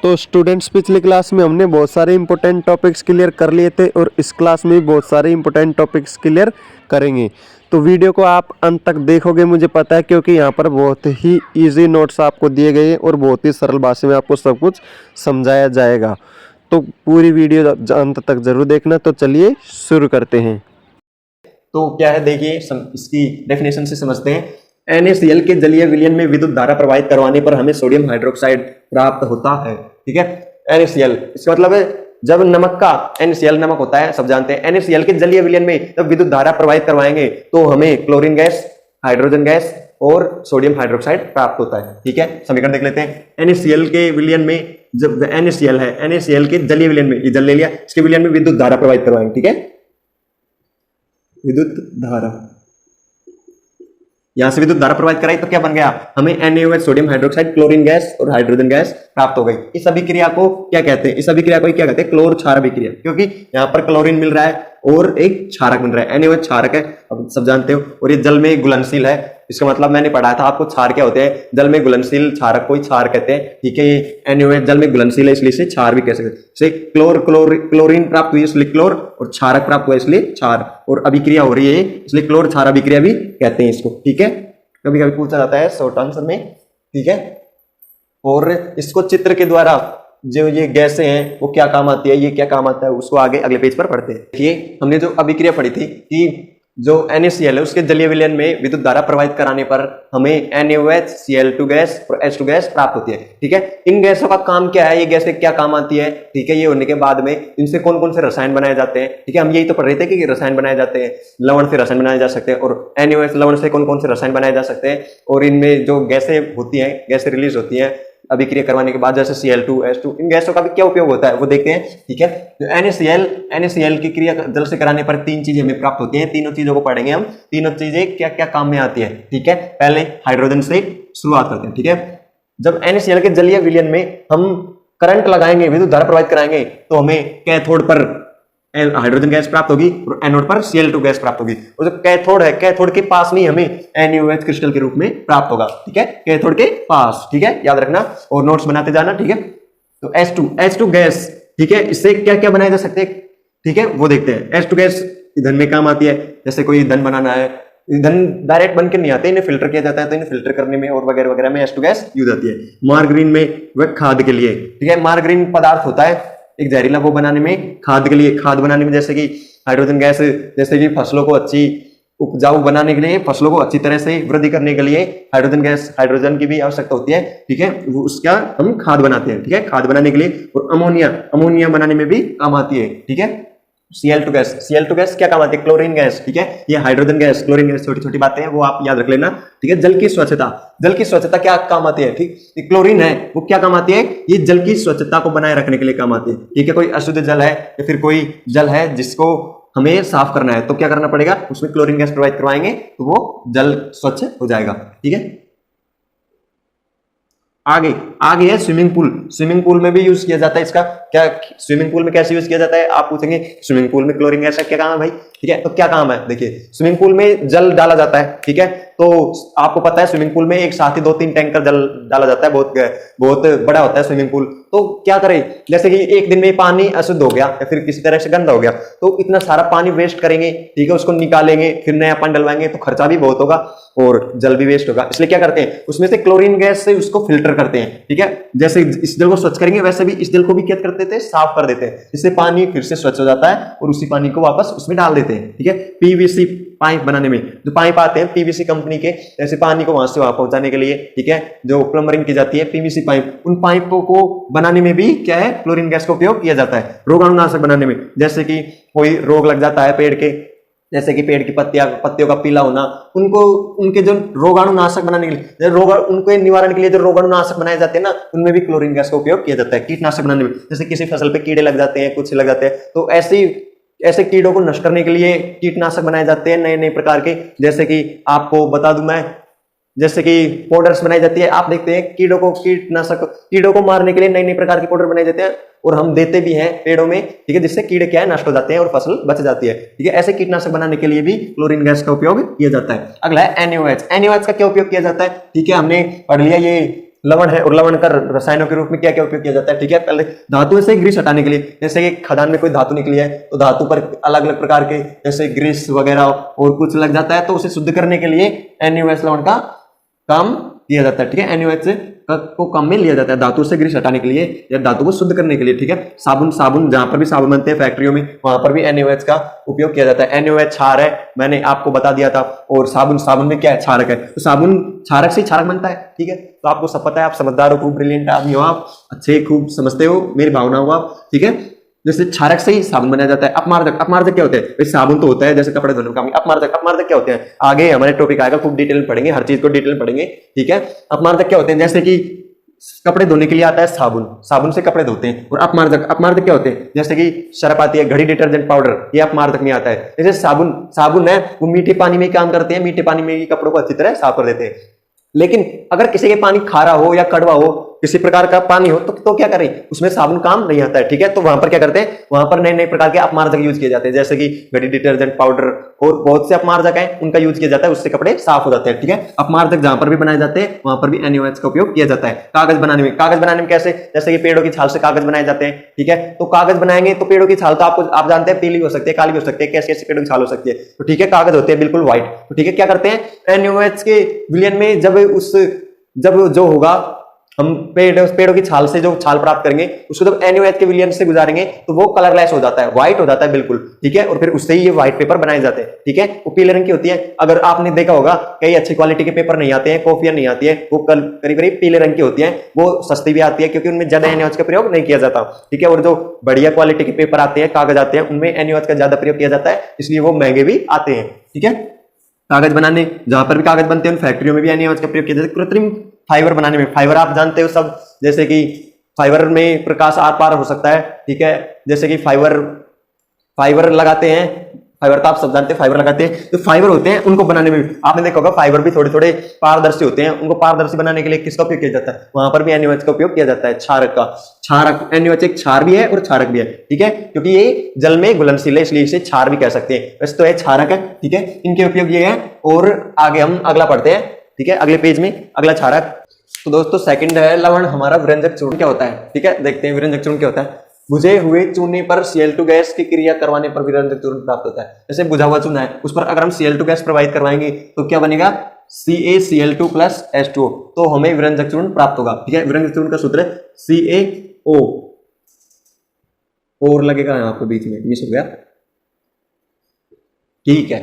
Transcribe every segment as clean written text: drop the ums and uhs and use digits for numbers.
तो स्टूडेंट्स, पिछली क्लास में हमने बहुत सारे इंपॉर्टेंट टॉपिक्स क्लियर कर लिए थे और इस क्लास में भी बहुत सारे इंपॉर्टेंट टॉपिक्स क्लियर करेंगे। तो वीडियो को आप अंत तक देखोगे मुझे पता है, क्योंकि यहाँ पर बहुत ही इजी नोट्स आपको दिए गए हैं और बहुत ही सरल भाषा में आपको सब कुछ समझाया जाएगा। तो पूरी वीडियो अंत तक जरूर देखना। तो चलिए शुरू करते हैं। तो क्या है देखिए, इसकी डेफिनेशन से समझते हैं। NaCl के जलीय विलयन में विद्युत धारा प्रवाहित करवाने पर हमें सोडियम हाइड्रोक्साइड प्राप्त होता है। ठीक है, NaCl इसका मतलब है जब नमक का NaCl नमक होता है, सब जानते हैं। NaCl के जलीय विलयन में जब विद्युत धारा प्रवाहित करवाएंगे तो हमें क्लोरीन गैस, हाइड्रोजन गैस और सोडियम हाइड्रोक्साइड प्राप्त होता है। ठीक है, समीकरण देख लेते हैं। NaCl के विलयन में जब NaCl है, NaCl के जलीय विलयन में, ये जल ले लिया, इसके विलयन में विद्युत धारा प्रवाहित करवाएंगे। ठीक है, विद्युत धारा, यहां से विद्युत धारा प्रवाहित कराई तो क्या बन गया, हमें NaOH sodium hydroxide, chlorine gas और हाइड्रोजन गैस प्राप्त हो गई। इस अभिक्रिया को क्या कहते हैं, इस अभिक्रिया को क्या कहते हैं, क्लोर क्षार अभिक्रिया, क्योंकि यहाँ पर क्लोरीन मिल रहा है और एक क्षारक मिल रहा है। NaOH क्षारक है, अब सब जानते हो, और ये जल में घुलनशील है। इसका मतलब मैंने पढ़ा था आपको, क्षार क्या होते हैं, जल में घुलनशील क्षारक को क्षार कहते हैं। ठीक है, ये NaOH जल में घुलनशील है इसलिए इसे क्षार भी कह सकते हैं। इसे क्लोरीन प्राप्त हुई इसलिए क्लोर, और क्षारक प्राप्त हुआ इसलिए क्षार, और अभिक्रिया हो रही है इसलिए क्लोर क्षार अभिक्रिया भी कहते हैं इसको। ठीक है, कभी कभी पूछा जाता है शॉर्ट आंसर में। ठीक है, और इसको चित्र के द्वारा जो ये गैसें हैं वो क्या काम आती है, ये क्या काम आता है, उसको आगे अगले पेज पर पढ़ते हैं। देखिए, हमने जो अभिक्रिया पढ़ी थी कि जो NaCl है उसके जलीय विलयन में विद्युत धारा प्रवाहित कराने पर हमें NaOH, Cl2 गैस और H2 गैस प्राप्त होती है। ठीक है, इन गैसों का काम क्या है, ये गैसें क्या काम आती है। ठीक है, ये होने के बाद में इनसे कौन कौन से रसायन बनाए जाते हैं। ठीक है, हम यही तो पढ़ रहे थे कि रसायन बनाए जाते हैं, लवण से रसायन बनाए जा सकते हैं, और NaOH लवण से कौन कौन से रसायन बनाए जा सकते हैं, और इनमें जो गैसें होती हैं, गैसें रिलीज होती हैं अभिक्रिया करवाने के बाद, जैसे Cl2, H2, इन गैसों का भी क्या उपयोग होता है वो देखते हैं। ठीक है, तो NaCl की क्रिया जल से कराने पर तीन चीजें हमें प्राप्त होती हैं। तीनों चीजों को पढ़ेंगे हम, तीनों चीजें क्या क्या काम में आती है। ठीक है, पहले हाइड्रोजन से शुरुआत करते हैं। ठीक है, जब NaCl के जलीय विलयन में हम करंट लगाएंगे, विद्युत धारा प्रवाहित कराएंगे, तो हमें कैथोड पर हाइड्रोजन गैस प्राप्त होगी और एनोड पर Cl2 गैस प्राप्त होगी। और जो कैथोड है, कैथोड के पास में हमें NaOH क्रिस्टल के रूप में प्राप्त होगा। ठीक है, कैथोड के पास। ठीक है, याद रखना और नोट्स बनाते जाना। ठीक है, तो H2 गैस, ठीक है, इससे क्या क्या बनाए जा सकते हैं। ठीक है, वो देखते हैं। H2 गैस ईंधन में काम आती है, जैसे कोई ईंधन बनाना है, ईंधन डायरेक्ट बन के नहीं आते, इन्हें फिल्टर किया जाता है, तो इन्हें फिल्टर करने में और वगैरह वगैरह में H2 गैस यूज आती है। मार्गरीन में वह खाद के लिए। ठीक है, मार्गरीन पदार्थ होता है एक जहरीला वो बनाने में, खाद के लिए, खाद बनाने में, जैसे कि हाइड्रोजन गैस, जैसे कि फसलों को अच्छी उपजाऊ बनाने के लिए, फसलों को अच्छी तरह से वृद्धि करने के लिए हाइड्रोजन गैस, हाइड्रोजन की भी आवश्यकता होती है। ठीक है, वो उसका हम खाद बनाते हैं। ठीक है, खाद बनाने के लिए, और अमोनिया बनाने में भी काम आती है। ठीक है, Cl2 गैस क्या काम आती है, क्लोरीन गैस। ठीक है, ये हाइड्रोजन गैस, क्लोरीन गैस, छोटी छोटी बातें हैं वो आप याद रख लेना। ठीक है, जल की स्वच्छता क्या काम आती है। ठीक, क्लोरीन है वो क्या काम आती है, ये जल की स्वच्छता को बनाए रखने के लिए काम आती है। ठीक है, कोई अशुद्ध जल है या फिर कोई जल है जिसको हमें साफ करना है, तो क्या करना पड़ेगा, उसमें क्लोरीन गैस प्रोवाइड करवाएंगे तो वो जल स्वच्छ हो जाएगा। ठीक है, आगे है स्विमिंग पूल में भी यूज किया जाता है इसका। क्या स्विमिंग पूल में कैसे यूज किया जाता है, आप पूछेंगे स्विमिंग पूल में क्लोरीन गैस का क्या काम है भाई। ठीक है, तो क्या काम है, देखिए स्विमिंग पूल में जल डाला जाता है। ठीक है, तो आपको पता है स्विमिंग पूल में एक साथ ही 2-3 टैंकर जल डाला जाता है, बहुत बड़ा होता है स्विमिंग पूल। तो क्या करें, जैसे कि एक दिन में पानी अशुद्ध हो गया या फिर किसी तरह से गंदा हो गया, तो इतना सारा पानी वेस्ट करेंगे। ठीक है, उसको निकालेंगे, फिर नया पानी डलवाएंगे, तो खर्चा भी बहुत होगा और जल भी वेस्ट होगा। इसलिए क्या करते हैं, उसमें से क्लोरीन गैस से उसको फिल्टर करते हैं। ठीक है, जैसे इस जल को स्वच्छ करेंगे वैसे भी इस जल को भी क्या करते थे, साफ कर देते हैं, इससे पानी फिर से स्वच्छ हो जाता है और उसी पानी को वापस उसमें डाल देते हैं। ठीक है, PVC पाइप बनाने में जो पाइप आते हैं PVC कंपनी के, ऐसे पानी को वहां से वहां पहुंचाने के लिए, ठीक है, जो प्लम्बरिंग की जाती है PVC पाइप, उन पाइपों को बनाने में भी क्या है, क्लोरीन गैस का उपयोग किया जाता है। रोगाणुनाशक बनाने में, जैसे कि कोई रोग लग जाता है पेड़ के, जैसे कि पेड़ की पत्तियों का पीला होना, उनके जो रोगाणुनाशक बनाने के लिए, उनके निवारण के लिए जो रोगाणुनाशक बनाए जाते हैं ना, उनमें भी क्लोरीन गैस का उपयोग किया जाता है। कीटनाशक बनाने में, जैसे किसी फसल पे कीड़े लग जाते हैं, कुछ लग जाते हैं, तो ऐसे कीड़ों को नष्ट करने के लिए कीटनाशक बनाए जाते हैं नए नए प्रकार के। जैसे कि आपको बता दूं मैं, जैसे कि पाउडर्स बनाई जाती है, आप देखते हैं कीड़ों को मारने के लिए नई नई प्रकार की पाउडर बनाए जाते हैं और हम देते भी हैं पेड़ों में, ठीक है, जिससे कीड़े क्या है, नष्ट हो जाते हैं और फसल बच जाती है। ठीक है, ऐसे कीटनाशक बनाने के लिए भी क्लोरीन गैस का उपयोग किया जाता है। अगला है NaOH। NaOH का क्या उपयोग किया जाता है, ठीक है, हमने पढ़ लिया, ये लवण है और लवण का रसायनों के रूप में क्या क्या उपयोग किया जाता है, ठीक है। पहले धातु से ग्रीस हटाने के लिए, जैसे कि खदान में कोई धातु निकली है तो धातु पर अलग अलग प्रकार के जैसे ग्रीस वगैरह और कुछ लग जाता है, तो उसे शुद्ध करने के लिए NaOH लवण का काम किया जाता है, ठीक है। NaOH को काम में लिया जाता है धातु से ग्रीस हटाने के लिए या धातु को शुद्ध करने के लिए, ठीक है। साबुन जहां पर भी साबुन बनते हैं फैक्ट्रियों में, वहां पर भी NaOH का उपयोग किया जाता है। NaOH क्षार है, मैंने आपको बता दिया था। और साबुन में क्या है, क्षारक है, तो साबुन क्षारक से क्षारक बनता है, ठीक है। तो आपको सब पता है, आप समझदार हो, खूब ब्रिलियंट आदमी हो, आप अच्छे खूब समझते हो मेरी भावना हो आप, ठीक है। जैसे क्षारक से ही साबुन बनाया जाता है। अपमार्जक क्या होते हैं, साबुन तो होता है जैसे कपड़े धोने का, अपमार्जक क्या होते हैं, आगे हमारे टॉपिक आएगा, खूब डिटेल में पढ़ेंगे, हर चीज को डिटेल में पढ़ेंगे, ठीक है। अपमार्जक क्या होते हैं, जैसे कि कपड़े धोने के लिए आता है साबुन से कपड़े धोते हैं। और अपमार्जक क्या होते हैं, जैसे कि सरफ आती है, घड़ी डिटर्जेंट पाउडर, ये अपमार्जक में आता है। जैसे साबुन है वो मीठे पानी में काम करते हैं, मीठे पानी में ही कपड़ों को अच्छी तरह साफ कर देते हैं। लेकिन अगर किसी के पानी खारा हो या कड़वा हो, किसी प्रकार का पानी हो, तो क्या करें, उसमें साबुन काम नहीं आता है, ठीक है। तो वहां पर क्या करते हैं, वहां पर नए नए प्रकार के अपमार्जक यूज किए जाते हैं, जैसे कि घड़ी डिटर्जेंट पाउडर और बहुत से अपमार्जक हैं, उनका यूज किया जाता है, उससे कपड़े साफ हो जाते हैं, ठीक है। अपमार्जक जहां पर भी बनाए जाते हैं वहां पर भी NaOH का उपयोग किया जाता है। कागज बनाने में कैसे, जैसे कि पेड़ों की छाल से कागज बनाए जाते हैं, ठीक है। तो कागज बनाएंगे तो पेड़ों की छाल तो आप जानते हैं पीली हो सकती है, काली हो सकती है, कैसे कैसे पेड़ों की छाल हो सकती है, तो ठीक है। कागज होते हैं बिल्कुल व्हाइट, तो ठीक है। क्या करते हैं, NaOH के विलयन में जब जो होगा, हम पेड़ों की छाल से जो छाल प्राप्त करेंगे उसको जब NaOH के विलयन से गुजारेंगे तो वो कलरलेस हो जाता है, व्हाइट हो जाता है बिल्कुल, ठीक है। और फिर उससे ही ये व्हाइट पेपर बनाए जाते हैं, ठीक है। वो पीले रंग की होती है। अगर आपने देखा होगा कई अच्छी क्वालिटी के पेपर नहीं आते हैं, कॉपियां नहीं आती है, वो करीब करीब पीले रंग की होती है, वो सस्ती भी आती है क्योंकि उनमें ज्यादा NaOH का प्रयोग नहीं किया जाता, ठीक है। और जो बढ़िया क्वालिटी के पेपर आते हैं, कागज आते हैं, उनमें NaOH का ज्यादा प्रयोग किया जाता है, इसलिए वो महंगे भी आते हैं, ठीक है। कागज बनाने, जहां पर भी कागज बनते हैं उन फैक्ट्रियों में भी NaOH का प्रयोग किया जाता है। कृत्रिम फाइबर बनाने में, फाइबर आप जानते हो सब, जैसे कि फाइबर में प्रकाश आर पार हो सकता है, ठीक है। जैसे कि फाइबर लगाते हैं, फाइबर तो आप सब जानते हैं, फाइबर लगाते हैं, तो फाइबर होते हैं उनको बनाने में आपने देखा होगा फाइबर भी थोड़े थोड़े पारदर्शी होते हैं, उनको पारदर्शी बनाने के लिए किसका उपयोग किया जाता है, वहां पर भी NaOH का उपयोग किया जाता है, क्षारक NaOH एक क्षार भी है और क्षारक भी है, ठीक है। क्योंकि ये जल में घुलनशील है इसलिए इसे क्षार भी कह सकते हैं, वैसे तो ये क्षारक है, ठीक है। इनके उपयोग ये है। और आगे हम अगला पढ़ते हैं, ठीक है, अगले पेज में अगला क्षारक। तो दोस्तों सेकंड है लवण हमारा विरंजक चूर्ण क्या होता है, ठीक है। देखते हैं विरंजक चूर्ण क्या होता है। बुझे हुए चूने पर Cl2 गैस की क्रिया करवाने पर विरंजक चूर्ण प्राप्त होता है। जैसे बुझा हुआ चूना है, उस पर अगर हम Cl2 गैस प्रवाहित करवाएंगे तो क्या बनेगा, CaCl2 प्लस H2O, तो हमें विरंजक चूर्ण प्राप्त होगा, ठीक है। विरंजक चूर्ण का सूत्र है CaO, और लगेगा यहाँ पे बीच में मिस हो गया, ठीक है,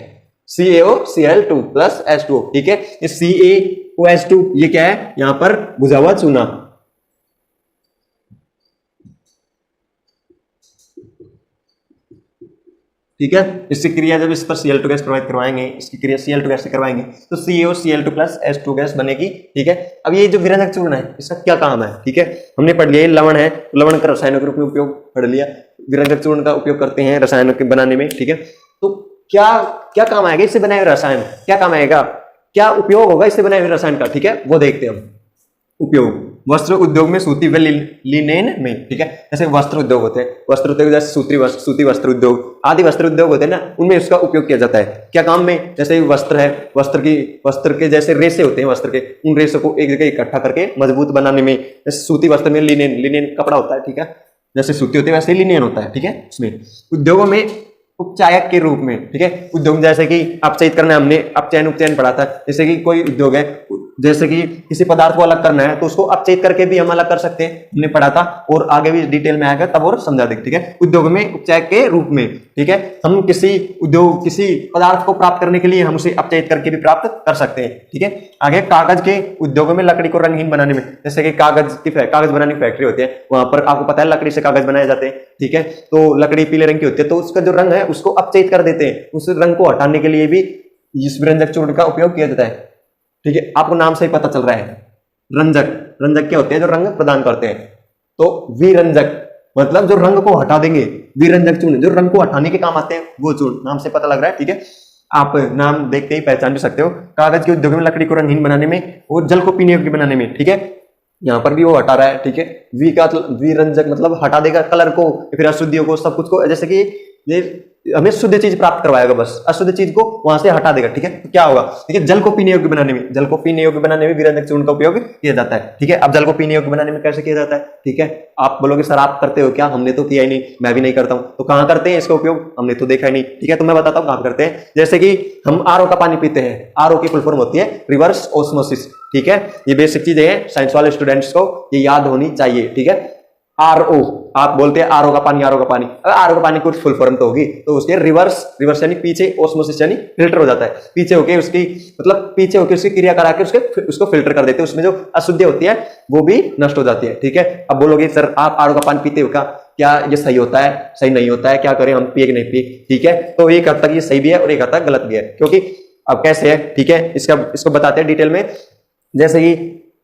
CaOCl2 प्लस H2O, ठीक है। CaOH2 ये क्या है, यहां पर बुझा हुआ चूना, ठीक है। इसकी क्रिया जब इस पर Cl2 गैस प्रवाहित करवाएंगे, इसकी क्रिया Cl2 गैस से करवाएंगे तो CaOCl2 प्लस H2 गैस बनेगी, ठीक है। अब ये जो विरंजक चूर्ण है इसका क्या काम है, ठीक है, हमने पढ़ लिया लवण है, लवण का रसायनों के रूप में उपयोग पढ़ लिया, विरंजक चूर्ण का उपयोग करते हैं रसायनों के बनाने में, ठीक है। तो क्या काम आएगा इससे बनाए हुए रसायन, क्या काम आएगा, क्या उपयोग होगा इससे बनाए हुए रसायन का, ठीक है, वो देखते हैं हम। उपयोग वस्त्र उद्योग में सूती व लिनेन में, ठीक है। जैसे वस्त्र उद्योग होते हैं, वस्त्र उद्योग जैसे सूती वस्त्र उद्योग आदि वस्त्र उद्योग होते हैं ना, उनमें इसका उपयोग किया जाता है। क्या काम में, जैसे वस्त्र है, वस्त्र के जैसे रेशे होते हैं वस्त्र के, उन रेशों को एक जगह इकट्ठा करके मजबूत बनाने में, जैसे सूती वस्त्र में लिनेन कपड़ा होता है, ठीक है, जैसे सूती होती है वैसे लिनेन होता है, ठीक है। उसमें उद्योगों में उपचायक के रूप में, ठीक है, उद्योग जैसे कि अपचयित करना, हमने अपचयन उपचयन पढ़ा था। जैसे कि कोई उद्योग है, जैसे कि किसी पदार्थ को अलग करना है तो उसको अपचयित करके भी हम अलग कर सकते हैं, हमने पढ़ा था, और आगे भी डिटेल में आएगा तब और समझा देंगे, ठीक है। उद्योग में उपचायक के रूप में, ठीक है, हम किसी पदार्थ को प्राप्त करने के लिए हम उसे अपचयित करके भी प्राप्त कर सकते हैं, ठीक है। आगे कागज के उद्योगों में लकड़ी को रंगहीन बनाने में, जैसे कि कागज बनाने की फैक्ट्री होती है, वहां पर आपको पता है लकड़ी से कागज बनाए जाते हैं, ठीक है। तो लकड़ी पीले रंग की होती है, तो उसका जो रंग है उसको अपचयित कर देते हैं, उस रंग को हटाने के लिए भी इस विरंजक चूर्ण का उपयोग किया जाता है, ठीक है। आपको नाम से ही पता चल रहा है, रंजक क्या होते हैं, जो रंग प्रदान करते हैं। तो विरंजक मतलब जो रंग को हटा देंगे, विरंजक चूर्ण जो रंग को हटाने के काम आते हैं, वो चूर्ण, नाम से पता लग रहा है, ठीक है। आप नाम देखते ही पहचान भी सकते हो। कागज के उद्योग में लकड़ी को रंगहीन बनाने में और जल को पीने योग्य बनाने में, ठीक है, यहाँ पर भी वो हटा रहा है, ठीक है। विरंजक मतलब हटा देगा कलर को, फिर अशुद्धियों को, सब कुछ को, जैसे कि ये हमें शुद्ध चीज प्राप्त करवाएगा, बस अशुद्ध चीज को वहां से हटा देगा। ठीक है, तो क्या होगा, ठीक है, जल को पीने योग्य बनाने में, जल को पीने योग्य बनाने में वीरजक चूर्ण का उपयोग किया जाता है। ठीक है, अब जल को पीने योग्य बनाने में कैसे किया जाता है? ठीक है, आप बोलोगे सर आप करते हो क्या? हमने तो किया ही नहीं, मैं भी नहीं करता हूं। तो कहां करते हैं इसका उपयोग? हमने तो देखा ही नहीं। ठीक है, तो मैं बताता हूं कहां करते हैं। जैसे कि हम आरओ का पानी पीते हैं, आरओ की फुल फॉर्म होती है रिवर्स ऑस्मोसिस। ठीक है, ये बेसिक चीजें हैं, साइंस वाले स्टूडेंट्स को ये याद होनी चाहिए। ठीक है, आरओ, आप बोलते हैं आरओ का पानी, आरओ का पानी, अगर आरओ का पानी कुछ फुल फॉर्म तो होगी, तो उसके रिवर्स यानी पीछे, ऑस्मोसिस यानी फिल्टर हो जाता है, पीछे होके उसकी मतलब पीछे होके उसकी क्रिया करा के उसको फिल्टर कर देते हैं, उसमें जो अशुद्धि होती है वो भी नष्ट हो जाती है। ठीक है, अब बोलोगे सर आप आरओ का पानी पीते हो क्या ये सही होता है, सही नहीं होता है, क्या करें, हम पिए कि नहीं पिए? ठीक है, तो एक हद तक ये सही भी है और एक हद तक गलत भी है, क्योंकि अब कैसे है, ठीक है, इसको बताते हैं डिटेल में।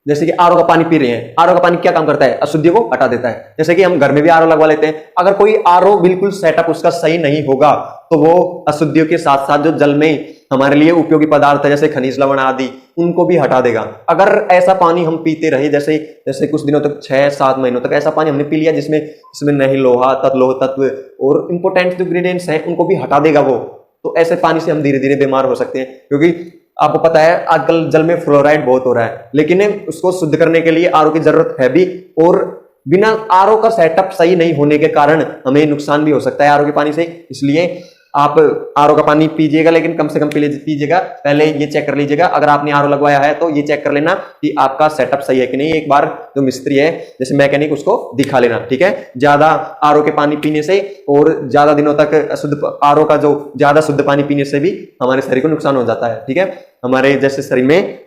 जैसे कि आरओ का पानी पी रहे हैं, आरओ का पानी क्या काम करता है? अशुद्धियों को हटा देता है। जैसे कि हम घर में भी आरओ लगवा लेते हैं, अगर कोई आरओ बिल्कुल सेटअप उसका सही नहीं होगा तो वो अशुद्धियों के साथ साथ जो जल में हमारे लिए उपयोगी पदार्थ है जैसे खनिज लवण आदि, उनको भी हटा देगा। अगर ऐसा पानी हम पीते रहे जैसे कुछ दिनों तक, 6-7 महीनों तक ऐसा पानी हमने पी लिया जिसमें नहीं लोहा तत्व, लोह तत्व और इंपोर्टेंट जो इंग्रेडिएंट्स हैं उनको भी हटा देगा वो, तो ऐसे पानी से हम धीरे धीरे बीमार हो सकते हैं। क्योंकि आपको पता है आजकल जल में फ्लोराइड बहुत हो रहा है, लेकिन उसको शुद्ध करने के लिए आरओ की जरूरत है भी, और बिना आरओ का सेटअप सही नहीं होने के कारण हमें नुकसान भी हो सकता है आरओ के पानी से। इसलिए आप आरओ का पानी पीजिएगा, लेकिन कम से कम पीजिएगा, पहले ये चेक कर लीजिएगा। अगर आपने आरओ लगवाया है तो ये चेक कर लेना कि आपका सेटअप सही है कि नहीं। एक बार जो मिस्त्री है जैसे मैकेनिक, उसको दिखा लेना। ठीक है, ज्यादा आरओ के पानी पीने से और ज्यादा दिनों तक अशुद्ध आरओ का जो ज्यादा शुद्ध पानी पीने से भी हमारे शरीर को नुकसान हो जाता है। ठीक है, हमारे जैसे शरीर में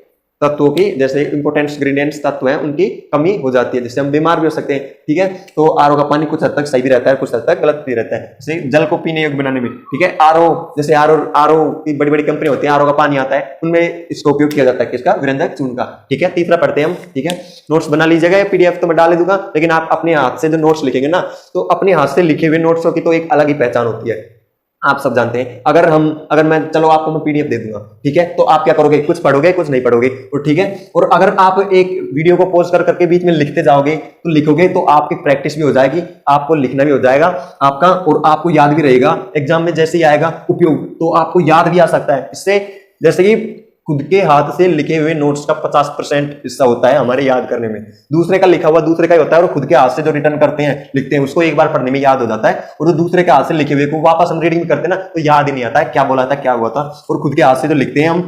तत्वों की, जैसे इंपोर्टेंट इंग्रेडिएंट्स तत्व हैं, उनकी कमी हो जाती है, जिससे हम बीमार भी हो सकते हैं। ठीक है, तो आरओ का पानी कुछ हद तक सही भी रहता है, कुछ हद तक गलत भी रहता है, जैसे जल को पीने योग्य बनाने में। ठीक है, जैसे आरओ की बड़ी बड़ी कंपनी होती है, आरओ का पानी आता है, उनमें इसका उपयोग किया जाता है, किसका? वीरजक चूर्ण का। ठीक है, तीसरा पढ़ते हैं हम। ठीक है, नोट्स बना लीजिएगा, पीडीएफ तो मैं डाल दूंगा, लेकिन आप अपने हाथ से जो नोट्स लिखेंगे ना, तो अपने हाथ से लिखे हुए नोट्सों की तो एक अलग ही पहचान होती है, आप सब जानते हैं। अगर मैं चलो आपको मैं पीडीएफ दे दूंगा, ठीक है, तो आप क्या करोगे? कुछ पढ़ोगे, कुछ नहीं पढ़ोगे, और ठीक है, और अगर आप एक वीडियो को पॉज करके बीच में लिखते जाओगे तो लिखोगे तो आपकी प्रैक्टिस भी हो जाएगी, आपको लिखना भी हो जाएगा आपका, और आपको याद भी रहेगा। एग्जाम में जैसे ही आएगा उपयोग तो आपको याद भी आ सकता है इससे। जैसे कि खुद के हाथ से लिखे हुए नोट्स का 50% हिस्सा होता है हमारे याद करने में, दूसरे का लिखा हुआ दूसरे का ही होता है, और खुद के हाथ से जो रिटर्न करते हैं, लिखते हैं, उसको एक बार पढ़ने में याद हो जाता है, और जो दूसरे के हाथ से लिखे हुए को वापस हम रीडिंग करते हैं ना, तो याद ही नहीं आता है क्या बोला था, क्या हुआ था। और खुद के हाथ से जो लिखते हैं हम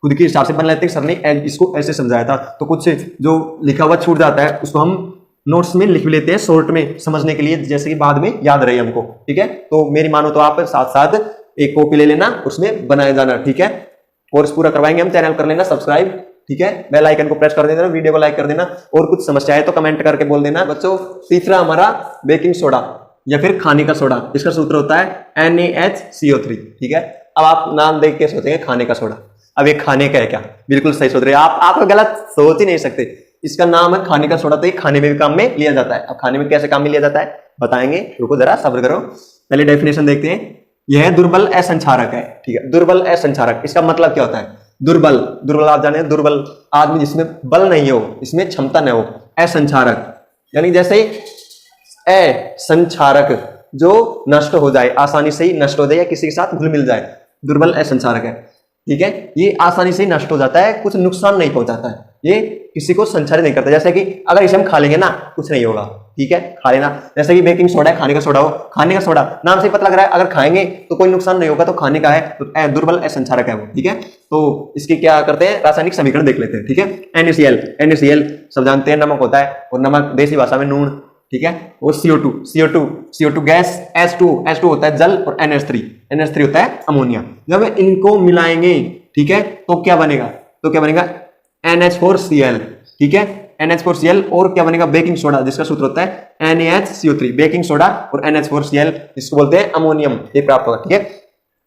खुद के हिसाब से बन लेते हैं, सर ने इसको ऐसे समझाया था, तो कुछ जो लिखा हुआ छूट जाता है उसको हम नोट्स में लिख लेते हैं शॉर्ट में समझने के लिए, जैसे कि बाद में याद रहे हमको। ठीक है, तो मेरी मानो तो आप साथ साथ एक कॉपी ले लेना, उसमें बनाया जाना। ठीक है, कोर्स पूरा करवाएंगे हम, चैनल कर लेना सब्सक्राइब। ठीक है, बेल आइकन को प्रेस कर देना, वीडियो को लाइक कर देना, और कुछ समस्या है तो कमेंट करके बोल देना बच्चों। तीसरा हमारा बेकिंग सोडा या फिर खाने का सोडा, इसका सूत्र होता है NaHCO3। ठीक है, अब आप नाम देख के सोचेंगे खाने का सोडा, अब ये खाने का है क्या? बिल्कुल सही सोच रहे हैं आप गलत सोच ही नहीं सकते। इसका नाम है खाने का सोडा, तो ये खाने में भी काम में लिया जाता है। अब खाने में कैसे काम में लिया जाता है बताएंगे, रुको जरा सब्र करो। पहले डेफिनेशन देखते हैं, यह दुर्बल असंचारक है। ठीक है, दुर्बल असंचारक, इसका मतलब क्या होता है? दुर्बल आप जाने, दुर्बल आदमी जिसमें बल नहीं हो, इसमें क्षमता न हो। असंचारक यानी जैसे संचारक जो नष्ट हो जाए, आसानी से ही नष्ट हो जाए या किसी के साथ घुल मिल जाए, दुर्बल असंचारक है। ठीक है, ये आसानी से ही नष्ट हो जाता है, कुछ नुकसान नहीं पहुंचाता है, ये किसी को संचारित नहीं करता। जैसे कि अगर इसे हम खा लेंगे ना, कुछ नहीं होगा। ठीक है, खा लेना, जैसे कि बेकिंग सोडा है, खाने का सोडा हो, खाने का सोडा नाम से पता लग रहा है, अगर खाएंगे तो कोई नुकसान नहीं होगा, तो खाने का है, तो दुर्बल असंचारक है वो। ठीक है, तो इसकी क्या करते हैं, रासायनिक समीकरण देख लेते हैं। ठीक है, NaCl सब जानते हैं, नमक होता है, और नमक देसी भाषा में नून। ठीक है, और CO2 गैस, H2 होता है जल, और NH3 होता है अमोनिया। जब इनको मिलाएंगे, ठीक है, तो क्या बनेगा NH4Cl। ठीक है, NH4Cl, और क्या बनेगा? बेकिंग सोडा, जिसका सूत्र होता है NaHCO3। बेकिंग सोडा और NH4Cl, जिसको बोलते हैं अमोनियम, ये प्राप्त होगा। ठीक है,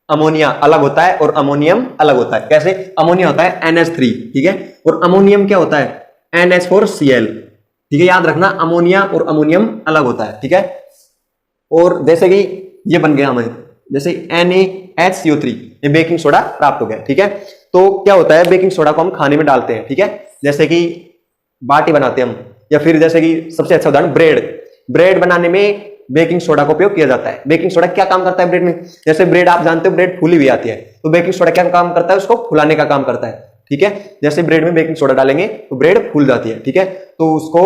अमोनिया अलग होता है और अमोनियम अलग होता है। कैसे? अमोनिया होता है NH3, ठीक है, और अमोनियम क्या होता है? NH4Cl। ठीक है, याद रखना, अमोनिया और अमोनियम अलग होता है। ठीक है, और जैसे कि ये बन गया हमें, जैसे NaHCO3, ये बेकिंग सोडा प्राप्त हो गया। ठीक है, तो क्या होता है, बेकिंग सोडा को हम खाने में डालते हैं। ठीक है, जैसे कि बाटी बनाते हैं हम, या फिर जैसे कि सबसे अच्छा उदाहरण ब्रेड बनाने में बेकिंग सोडा का उपयोग किया जाता है। बेकिंग सोडा क्या काम करता है ब्रेड में? जैसे ब्रेड आप जानते हो ब्रेड फूली हुई आती है, तो बेकिंग सोडा क्या काम करता है? उसको फुलाने का काम करता है। ठीक है, जैसे ब्रेड में बेकिंग सोडा डालेंगे तो ब्रेड फूल जाती है। ठीक है, तो उसको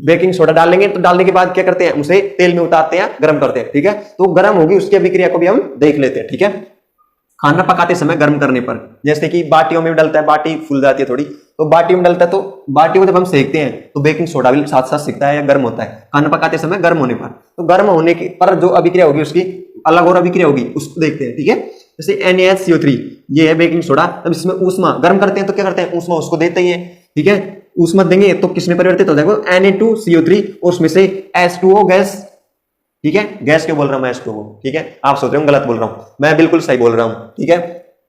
बेकिंग सोडा डालेंगे तो डालने के बाद क्या करते हैं? उसे तेल में उतारते हैं, गर्म करते हैं। ठीक है, तो गर्म होगी उसकी अभिक्रिया को भी हम देख लेते हैं। ठीक है, खाना पकाते समय गर्म करने पर जैसे कि बाटियों में डलता है, बाटी फूल जाती है थोड़ी, तो बाटी में डलता है, तो बाटी को जब हम सेकते हैं तो बेकिंग सोडा भी साथ साथ सेकता है या गर्म होता है खाना पकाते समय गर्म होने पर। तो गर्म होने के पर जो अभिक्रिया होगी उसकी अलग और अभिक्रिया होगी, उसको देखते हैं। ठीक है, जैसे NaCO3 ये है बेकिंग सोडा। अब इसमें ऊष्मा गर्म करते हैं तो क्या करते हैं? ऊष्मा उसको देते ही है। ठीक है, ऊष्मा देंगे तो किसमें परिवर्तित हो जाएगा? Na2CO3 और उसमें से H2O गैस। ठीक है, गैस क्यों बोल रहा हूं मैं H2O? ठीक है, आप सोच रहे हो गलत बोल रहा हूं, मैं बिल्कुल सही बोल रहा हूं। ठीक है,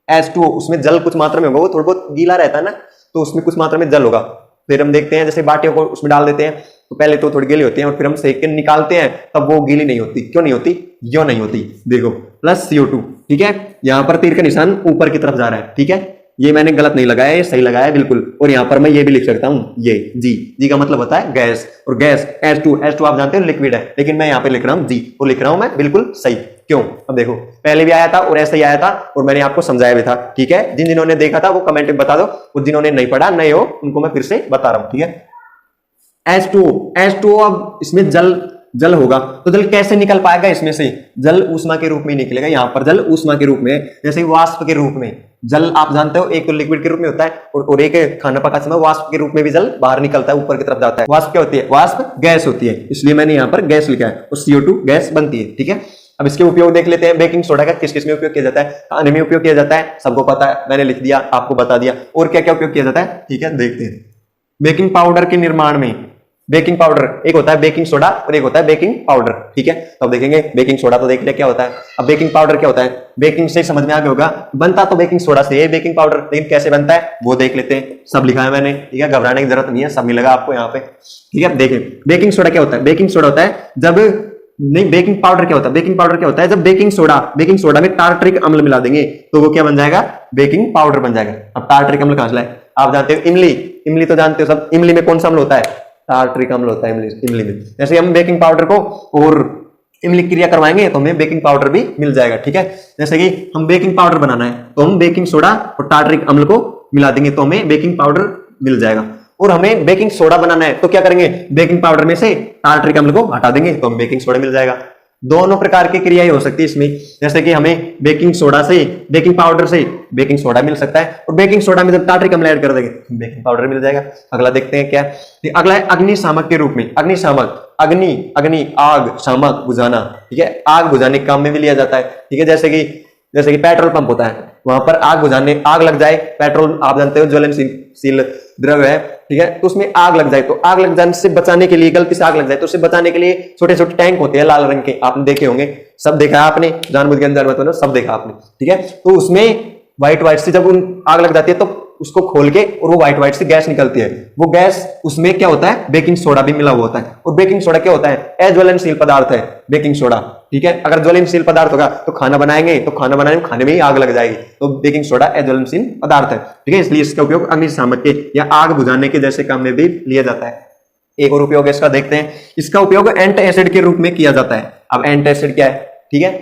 H2O उसमें जल कुछ मात्रा में होगा, वो थोड़ा बहुत गीला रहता है ना, तो उसमें कुछ मात्रा में जल होगा। फिर हम देखते हैं जैसे बाटियों को उसमें डाल देते हैं तो पहले तो थोड़ी गीली होती है और फिर हम सेक के निकालते हैं तब वो गीली नहीं होती। क्यों नहीं होती? यो नहीं होती, देखो प्लस CO2। ठीक है, यहां पर तीर का निशान ऊपर की तरफ जा रहा है। ठीक है, ये मैंने गलत नहीं लगाया, ये सही लगाया है बिल्कुल। और यहां पर मैं ये भी लिख सकता हूं, ये जी का मतलब होता है गैस, और गैस H2 आप जानते हो लिक्विड है, लेकिन मैं यहां पे लिख रहा हूं जी, वो लिख रहा हूं मैं बिल्कुल सही। क्यों? अब देखो पहले भी आया था और ऐसा ही आया था और मैंने आपको समझाया भी था। ठीक है, जिन्होंने देखा था वो कमेंट में बता दो, और जिन्होंने नहीं पढ़ा नए हो उनको मैं फिर से बता रहा हूं। ठीक है, H2O अब इसमें जल होगा तो जल कैसे निकल पाएगा? इसमें से जल ऊष्मा के रूप में निकलेगा। यहां पर जल ऊष्मा के रूप में, जैसे वाष्प के रूप में। जल आप जानते हो एक तो लिक्विड के रूप में होता है और एक खाना पकाते समय वाष्प के रूप में भी जल बाहर निकलता है, ऊपर की तरफ जाता है। वाष्प क्या होती है? वाष्प गैस होती है, इसलिए मैंने यहाँ पर गैस लिखा है, और CO2 गैस बनती है। ठीक है, अब इसके उपयोग देख लेते हैं। बेकिंग सोडा का किस किस में उपयोग किया जाता है? खाने में उपयोग किया जाता है, सबको पता है, मैंने लिख दिया, आपको बता दिया। और क्या क्या उपयोग किया जाता है? ठीक है, देखते हैं। बेकिंग पाउडर के निर्माण में बेकिंग पाउडर, एक होता है बेकिंग सोडा और एक होता है बेकिंग पाउडर। ठीक है, तो अब देखेंगे बेकिंग सोडा तो देख लिया क्या होता है। अब बेकिंग पाउडर क्या होता है? बेकिंग से समझ में आ गया होगा, बनता तो बेकिंग सोडा से है बेकिंग पाउडर, लेकिन कैसे बनता है वो देख लेते हैं। सब लिखा है मैंने, ठीक है, घबराने की जरूरत नहीं है, सब मिलेगा आपको यहाँ पे। ठीक है, देखें बेकिंग सोडा क्या होता है। बेकिंग सोडा होता है जब नहीं, बेकिंग पाउडर क्या होता है? बेकिंग पाउडर क्या होता है? जब बेकिंग सोडा में टार्टरिक अम्ल मिला देंगे तो वो क्या बन जाएगा? बेकिंग पाउडर बन जाएगा। अब टार्टरिक अम्ल कहां से लाए? आप जानते हो इमली तो जानते हो सब। इमली में कौन सा अम्ल होता है? टार्टरिक अम्ल होता है इमली में। जैसे हम बेकिंग पाउडर को और इमली क्रिया करवाएंगे तो हमें बेकिंग पाउडर भी मिल जाएगा। ठीक है, जैसे कि हम बेकिंग पाउडर बनाना है तो हम बेकिंग सोडा और टार्टरिक अम्ल को मिला देंगे तो हमें बेकिंग पाउडर मिल जाएगा। और हमें बेकिंग सोडा बनाना है तो क्या करेंगे? बेकिंग पाउडर में से टार्टरिक अम्ल को हटा देंगे तो हमें बेकिंग सोडा मिल जाएगा। दोनों प्रकार की क्रियाएं हो सकती है इसमें, जैसे कि हमें बेकिंग सोडा से बेकिंग पाउडर से बेकिंग सोडा मिल सकता है, और बेकिंग सोडा में जब टार्टरिक अम्ल ऐड कर देंगे तो बेकिंग पाउडर मिल जाएगा। अगला देखते हैं क्या है। अगला है अग्निशामक के रूप में। अग्निशामक, अग्नि आग, शामक बुझाना। ठीक है, आग बुझाने के काम में भी लिया जाता है। ठीक है, जैसे कि पेट्रोल पंप होता है, वहां पर आग लग जाए, पेट्रोल आप जानते हो ज्वलनशील द्रव्य है। ठीक है, तो उसमें आग लग जाए तो आग लग जाने से बचाने के लिए, गलती से आग लग जाए तो उससे बचाने के लिए छोटे छोटे टैंक होते हैं लाल रंग के, आपने देखे होंगे, सब देखा है आपने, जानबूझ के अंदर मत सब देखा आपने। ठीक है, तो उसमें व्हाइट से जब आग लग जाती है तो उसको खोल के और वो व्हाइट से गैस निकलती है। वो गैस उसमें क्या होता है? बेकिंग सोडा भी मिला हुआ होता है। और बेकिंग सोडा क्या होता है? अज्वलनशील पदार्थ है बेकिंग सोडा। ठीक है, अगर ज्वलनशील पदार्थ होगा तो खाना बनाएंगे तो खाने में ही आग लग जाएगी, तो बेकिंग सोडा अज्वलनशील पदार्थ है। ठीक है, इसलिए इसका उपयोग अग्निशामक के या आग बुझाने के जैसे काम में भी लिया जाता है। एक और उपयोग इसका देखते हैं। इसका उपयोग एंटासिड के रूप में किया जाता है। अब एंटासिड क्या है? ठीक है,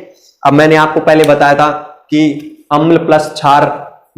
अब मैंने आपको पहले बताया था कि अम्ल प्लस क्षार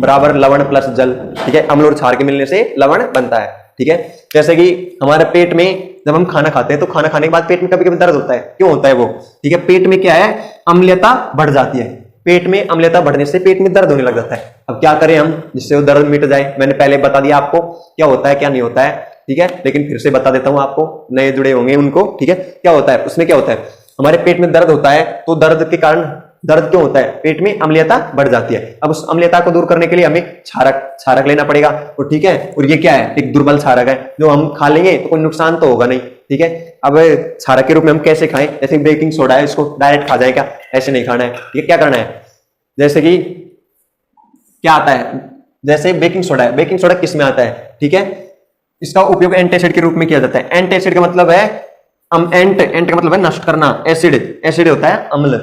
बराबर लवण प्लस जल। ठीक है, अम्ल और क्षार के मिलने से लवण बनता है। ठीक है, जैसे कि हमारे पेट में जब हम खाना खाते हैं तो खाना खाने के बाद पेट में कभी कभी दर्द होता है। क्यों होता है वो? ठीक है, पेट में क्या है? अम्लता बढ़ जाती है। पेट में अम्लता बढ़ने से पेट में दर्द होने लग जाता है। अब क्या करें हम जिससे वो दर्द मिट जाए? मैंने पहले बता दिया आपको क्या होता है क्या नहीं होता है। ठीक है, लेकिन फिर से बता देता हूं आपको, नए जुड़े होंगे उनको। ठीक है, क्या होता है उसमें? क्या होता है? हमारे पेट में दर्द होता है तो दर्द के कारण दर्द क्यों होता है? पेट में अम्लता बढ़ जाती है। अब उस अम्लता को दूर करने के लिए हमें क्षारक लेना पड़ेगा। और ठीक है, और ये क्या है? एक दुर्बल क्षारक है, जो हम खा लेंगे तो कोई नुकसान तो होगा नहीं। ठीक है, अब क्षारक के रूप में हम कैसे खाएं? जैसे बेकिंग सोडा है, इसको डायरेक्ट खा जाए क्या? ऐसे नहीं खाना है। ठीक है, क्या करना है? जैसे कि क्या आता है? जैसे बेकिंग सोडा है, बेकिंग सोडा किस में आता है? ठीक है, इसका उपयोग एंटासिड के रूप में किया जाता है। एंटासिड का मतलब है एंट का मतलब है नष्ट करना। एसिड होता है अम्ल।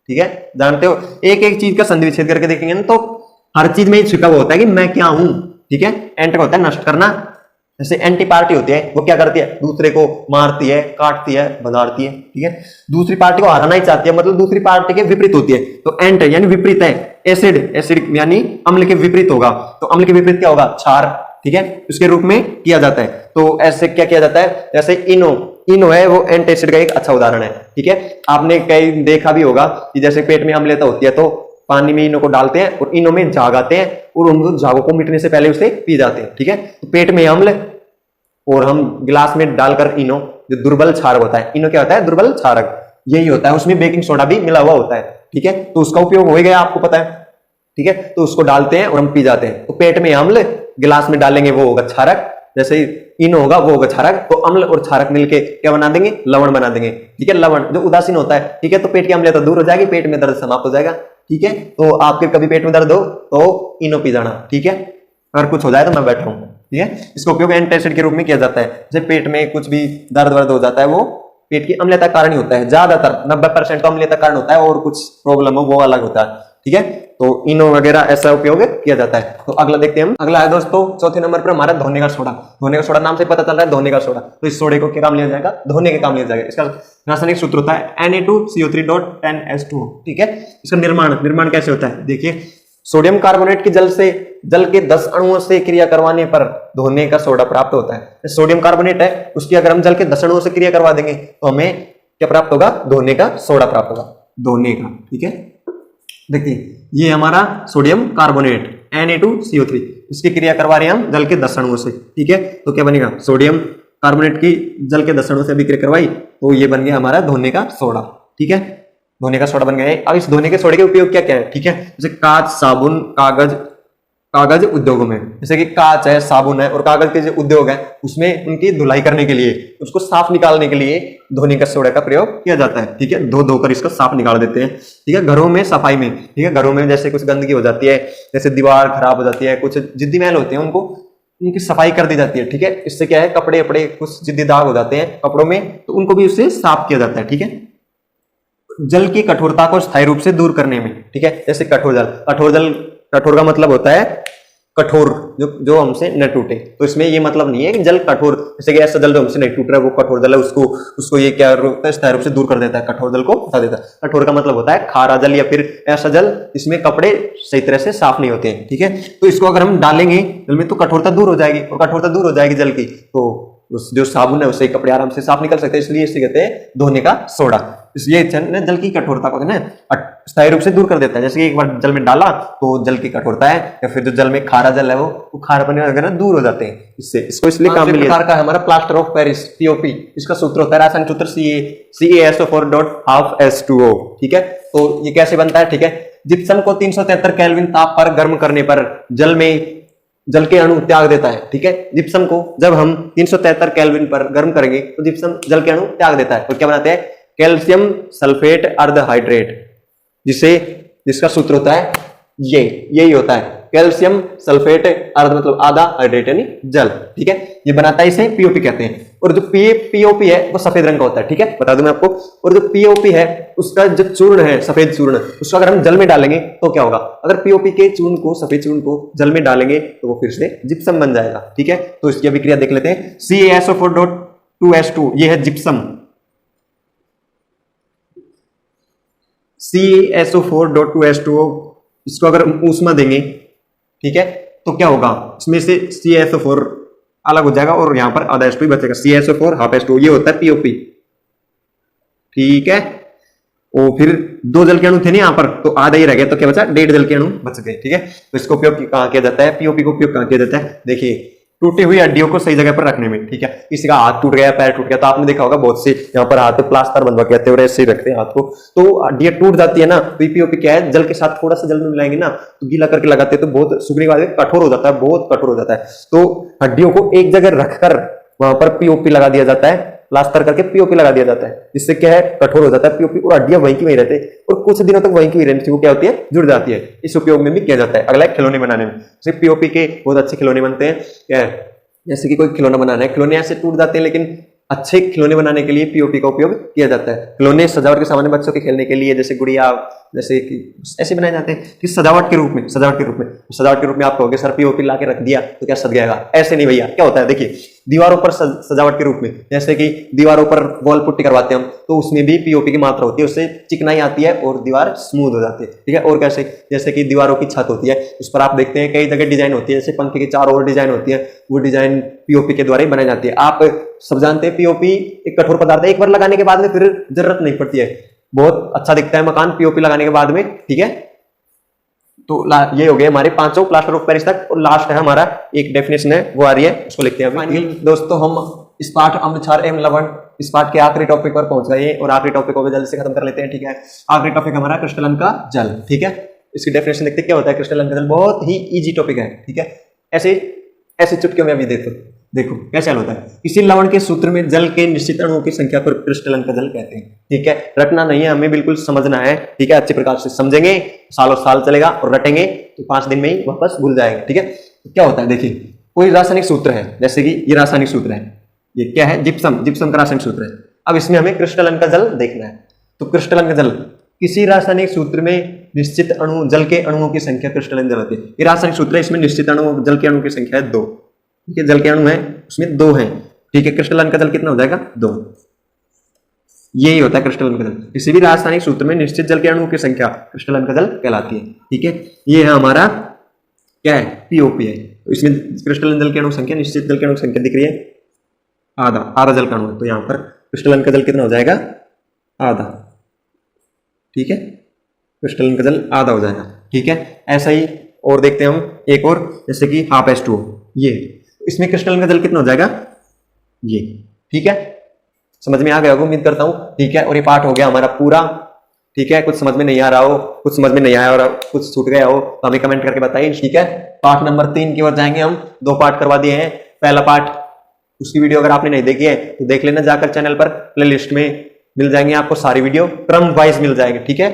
ठीक है, जानते हो, एक एक चीज का संधि विच्छेद करके देखेंगे ना तो हर चीज में छिपा हुआ होता है कि मैं क्या हूं। ठीक है, एंट का होता है नष्ट करना, जैसे एंटी पार्टी होती है, वो क्या करती है, दूसरे को मारती है, काटती है, भगाड़ती है, ठीक है, दूसरी पार्टी को हराना ही चाहती है, मतलब दूसरी पार्टी के विपरीत होती है। तो एंट यानी विपरीत है, एसिड, एसिड यानी अम्ल के विपरीत होगा, तो अम्ल के विपरीत क्या होगा, क्षार, ठीक है, उसके रूप में किया जाता है। तो ऐसे क्या किया जाता है, जैसे इनो है वो एंटी एसिड का एक अच्छा उदाहरण है, ठीक है। आपने कई देखा भी होगा कि जैसे पेट में अम्लता होती है तो पानी में इनो को डालते हैं और इनो में झाग आते हैं और उन झागों को मिटने से पहले उसे पी जाते हैं, ठीक है। तो पेट में अम्ल और हम गिलास में डालकर इनो, जो दुर्बल क्षारक होता है, इनो क्या होता है, दुर्बल क्षारक, यही होता है, उसमें बेकिंग सोडा भी मिला हुआ होता है, ठीक है। तो उसका उपयोग हो गया, आपको पता है, ठीक है। तो उसको डालते हैं और हम पी जाते हैं। तो पेट में अम्ल, गिलास में डालेंगे वो होगा क्षारक, जैसे इनो होगा वो होगा क्षारक, तो अम्ल और क्षारक मिलके क्या बना देंगे, लवण बना देंगे, ठीक है। लवण जो उदासीन होता है, ठीक है, तो पेट की अम्लता दूर हो जाएगी, पेट में दर्द समाप्त हो जाएगा, ठीक है। तो आपके कभी पेट में दर्द हो तो इनो पी जाना, ठीक है। अगर कुछ हो जाए तो मैं बैठा हूं, ठीक है। इसका उपयोग एंटासिड के रूप में किया जाता है। जब पेट में कुछ भी दर्द वर्द हो जाता है, वो पेट की अम्लता कारण ही होता है, ज्यादातर 90% तो अम्लता कारण होता है, और कुछ प्रॉब्लम हो वो अलग होता है, ठीक है। तो इनो वगैरह ऐसा उपयोग किया जाता है। तो अगला देखते हैं हम। अगला है दोस्तों चौथे नंबर पर हमारा धोने का सोडा। धोने का सोडा नाम से पता चल रहा है, धोने का सोडा। तो इस सोडे को क्या काम लिया जाएगा, धोने के काम लिया जाएगा। इसका रासायनिक सूत्र होता है Na2CO3.10H2O, ठीक है। इसका निर्माण कैसे होता है, देखिए, सोडियम कार्बोनेट की जल के 10 अणुओं से क्रिया करवाने पर धोने का सोडा प्राप्त होता है। सोडियम कार्बोनेट है, उसकी अगर हम जल के 10 अणुओं से क्रिया करवा देंगे तो हमें क्या प्राप्त होगा, धोने का सोडा प्राप्त होगा, धोने का, ठीक है। देखिए ये हमारा सोडियम कार्बोनेट Na2CO3, इसकी क्रिया करवा रहे हैं हम जल के 10 अणुओं से, ठीक है। तो क्या बनेगा, सोडियम कार्बोनेट की जल के 10 अणुओं से अभिक्रिया करवाई तो ये बन गया हमारा धोने का सोडा, ठीक है। धोने का सोडा बन गया है। अब इस धोने के सोडे के उपयोग क्या क्या है, ठीक है। जैसे कांच, साबुन, कागज उद्योगों में, जैसे कि कांच है, साबुन है और कागज के जो उद्योग है उसमें उनकी धुलाई करने के लिए, उसको साफ निकालने के लिए धोने का सोडा का प्रयोग किया जाता है, ठीक है। धोकर इसको साफ निकाल देते हैं, ठीक है। घरों में सफाई में, ठीक है, घरों में जैसे कुछ गंदगी हो जाती है, जैसे दीवार खराब हो जाती है, कुछ जिद्दी मैल होते हैं, उनको उनकी सफाई कर दी जाती है, ठीक है। इससे क्या है, कपड़े कुछ जिद्दी दाग हो जाते हैं कपड़ों में, तो उनको भी उससे साफ किया जाता है, ठीक है। जल की कठोरता को स्थायी रूप से दूर करने में, ठीक है। जैसे कठोर का मतलब होता है कठोर, जो हमसे न टूटे। तो इसमें ये मतलब नहीं है कि जल कठोर, जैसे कि ऐसा जल जो हमसे नहीं टूट रहा है वो कठोर जल है, उसको ये क्या होता है, स्थायी रूप से दूर कर देता है, कठोर जल को हटा देता है। कठोर का मतलब होता है खारा जल या फिर ऐसा जल जिसमें कपड़े सही तरह से साफ नहीं होते हैं, ठीक है। तो इसको अगर हम डालेंगे जल में तो कठोरता दूर हो जाएगी, और कठोरता दूर हो जाएगी जल की, तो उस जो साबुन है उससे कपड़े आराम से साफ निकल सकते हैं, इसलिए इसे कहते हैं धोने का सोडा। इसलिए जल की कठोरता को ना स्थायी रूप से दूर कर देता है। जैसे कि एक बार जल में डाला तो जल की कठोरता है, या फिर जो जल में खारा जल है वो खारापन वगैरह दूर हो जाते हैं इससे। इसको इसलिए काम में प्रकार का हमारा प्लास्टर ऑफ पेरिस, पीओपी, इसका सूत्र होता है रासायनिक सूत्र CaSO4.12H2O, ठीक है। तो ये कैसे बनता है, ठीक है। जिप्सम को 373 केल्विन ताप पर गर्म करने पर जल के अणु त्याग देता है, ठीक है। जिप्सम को जब हम 373 केल्विन पर गर्म करेंगे तो जिप्सम जल के अणु त्याग देता है, तो क्या बनाते हैं, कैल्शियम सल्फेट अर्ध हाइड्रेट, जिसका सूत्र होता है यही होता है, कैल्शियम सल्फेट अर्ध मतलब आधा, हाइड्रेट यानी जल, ठीक है। ये बनाता है, इसे पीओपी कहते हैं। और जो पीओपी है वो सफेद रंग का होता है, ठीक है, बता दूं मैं आपको। और जो पीओपी है उसका जो चूर्ण है, सफेद चूर्ण, उसको अगर हम जल में डालेंगे तो क्या होगा, अगर पीओपी के चूर्ण को, सफेद चूर्ण को जल में डालेंगे तो वो फिर से जिप्सम बन जाएगा, ठीक है। तो इसकी अभिक्रिया देख लेते हैं। CaSO4.2H2, ये है जिप्सम, CaSO4.2H2O, इसको अगर हम ऊष्मा देंगे, ठीक है, तो क्या होगा, इसमें से CaSO4 अलग हो जाएगा और यहां पर आधा H2 बचेगा, CaSO4 हाफ H2O, ये होता है पीओपी, ठीक है। और फिर 2 जल के अणु थे ना यहाँ पर, तो आधा ही रह गया, तो क्या बचा, 1.5 जल के अणु बच गए, ठीक है। तो इसको उपयोग कहां किया जाता है, पीओपी को उपयोग कहां किया जाता है, देखिए, टूटी हुई हड्डियों को सही जगह पर रखने में, ठीक है। किसी का हाथ टूट गया, पैर टूट गया, तो आपने देखा होगा बहुत से यहाँ पर हाथ पे प्लास्टर बंधवा के आते हैं और ऐसे ही रखते हैं हाथ को, तो हड्डियां टूट जाती है ना। तो पीओपी क्या है, जल के साथ थोड़ा सा जल में मिलाएंगे ना, तो गीला करके लगाते हैं तो बहुत सूखने के बाद कठोर हो जाता है, बहुत कठोर हो जाता है। तो हड्डियों को एक जगह रखकर वहां पर पीओपी लगा दिया जाता है, प्लास्टर करके पीओपी लगा दिया जाता है, जिससे क्या है, कठोर हो जाता है पीओपी, और हड्डियां वहीं की वहीं रहते हैं और कुछ दिनों तक वहीं की रहने से वो क्या होती है, जुड़ जाती है। इस उपयोग में भी किया जाता है। अगला है खिलौने बनाने में, जैसे पीओपी के बहुत अच्छे खिलौने बनते हैं, क्या है, जैसे कि कोई खिलौना बनाना है, खिलौने ऐसे टूट जाते हैं, लेकिन अच्छे खिलौने बनाने के लिए पीओपी का उपयोग किया जाता है। खिलौने सजावट के सामान बच्चों के खेलने के लिए, जैसे गुड़िया, जैसे कि ऐसे बनाए जाते हैं कि सजावट के रूप में आप कहोगे सर पीओपी ला के रख दिया तो क्या सज जाएगा, ऐसे नहीं भैया। क्या होता है, देखिए, दीवारों पर सजावट के रूप में, जैसे कि दीवारों पर वॉल पुट्टी करवाते हैं हम, तो उसमें भी पीओपी की मात्रा होती है, उससे चिकनाई आती है और दीवार स्मूथ हो जाती है। ठीक है, और कैसे, जैसे कि दीवारों की छत होती है, उस पर आप देखते हैं कई जगह डिजाइन होती है, जैसे पंखे की चारों ओर डिजाइन होती है, वो डिजाइन पीओपी के द्वारा ही बनाई जाती है। आप सब जानते हैं पीओपी एक कठोर पदार्थ है, एक बार लगाने के बाद में फिर जरूरत नहीं पड़ती है, बहुत अच्छा दिखता है मकान पीओपी लगाने के बाद में। ठीक है, तो ये हो गए हमारे 500 प्लास्टर ऑफ पेरिस तक, और लास्ट है हमारा एक डेफिनेशन है, वो आ रही है, उसको लिखते हैं अभी। दोस्तों हम इस पार्ट अम्ल क्षार एवं लवण इस पार्ट के आखिरी टॉपिक पर पहुंच गए, और आखिरी टॉपिक को भी जल्दी से खत्म कर लेते हैं। ठीक है, आखिरी टॉपिक हमारा क्रिस्टलन का जल। ठीक है, इसकी डेफिनेशन देखते हैं क्या होता है क्रिस्टलन का जल, बहुत ही इजी टॉपिक है। ठीक है, ऐसे चुटकियों में अभी देखो कैसे हल होता है। किसी लवण के सूत्र में जल के निश्चित अणुओं की संख्या पर क्रिस्टलन का जल कहते हैं। ठीक है, रटना नहीं है, हमें बिल्कुल समझना है। ठीक है, अच्छे प्रकार से समझेंगे, सालों साल चलेगा, और रटेंगे तो 5 दिन में ही वापस भूल जाएगा। ठीक है, तो क्या होता है देखिए, कोई रासायनिक सूत्र है, जैसे कि ये रासायनिक सूत्र है, ये क्या है, जिप्सम का रासायनिक सूत्र है। अब इसमें हमें क्रिस्टलन का जल देखना है, तो क्रिस्टलन का जल किसी रासायनिक सूत्र में निश्चित अणु जल के अणुओं की संख्या क्रिस्टलन जल होती है। ये रासायनिक सूत्र है, इसमें निश्चित अणु जल के अणु की संख्या है 2। ठीक है, जल के अणु है उसमें 2 हैं। ठीक है, क्रिस्टलन का जल कितना हो जाएगा, 2। यही होता है क्रिस्टलन का जल, किसी भी रासायनिक सूत्र में निश्चित जल के अणुओं की संख्या क्रिस्टलन का जल कहलाती है। ठीक है, ये है हमारा क्या है, पीओपी है। तो इसमें क्रिस्टलन जल के अणु संख्या, निश्चित जल के अणु संख्या दिख रही है आधा जल का अणु है, तो यहाँ पर क्रिस्टलन का जल कितना हो जाएगा, आधा। ठीक है, क्रिस्टलन का जल आधा हो जाएगा। ठीक है, ऐसा ही और देखते हैं हम एक और, जैसे कि ½ ये, इसमें क्रिस्टलन का जल कितना हो जाएगा, ये। ठीक है, समझ में आ गया होगा उम्मीद करता हूं। ठीक है, और ये पार्ट हो गया हमारा पूरा। ठीक है, कुछ समझ में नहीं आ रहा हो, कुछ समझ में नहीं आया और कुछ छूट गया हो तो हमें कमेंट करके बताइए। ठीक है, पार्ट नंबर 3 की ओर जाएंगे हम। 2 पार्ट करवा दिए हैं, पहला पार्ट उसकी वीडियो अगर आपने नहीं देखी है तो देख लेना जाकर, चैनल पर प्लेलिस्ट में मिल जाएंगे आपको सारी वीडियो, क्रम वाइज मिल जाएगी। ठीक है।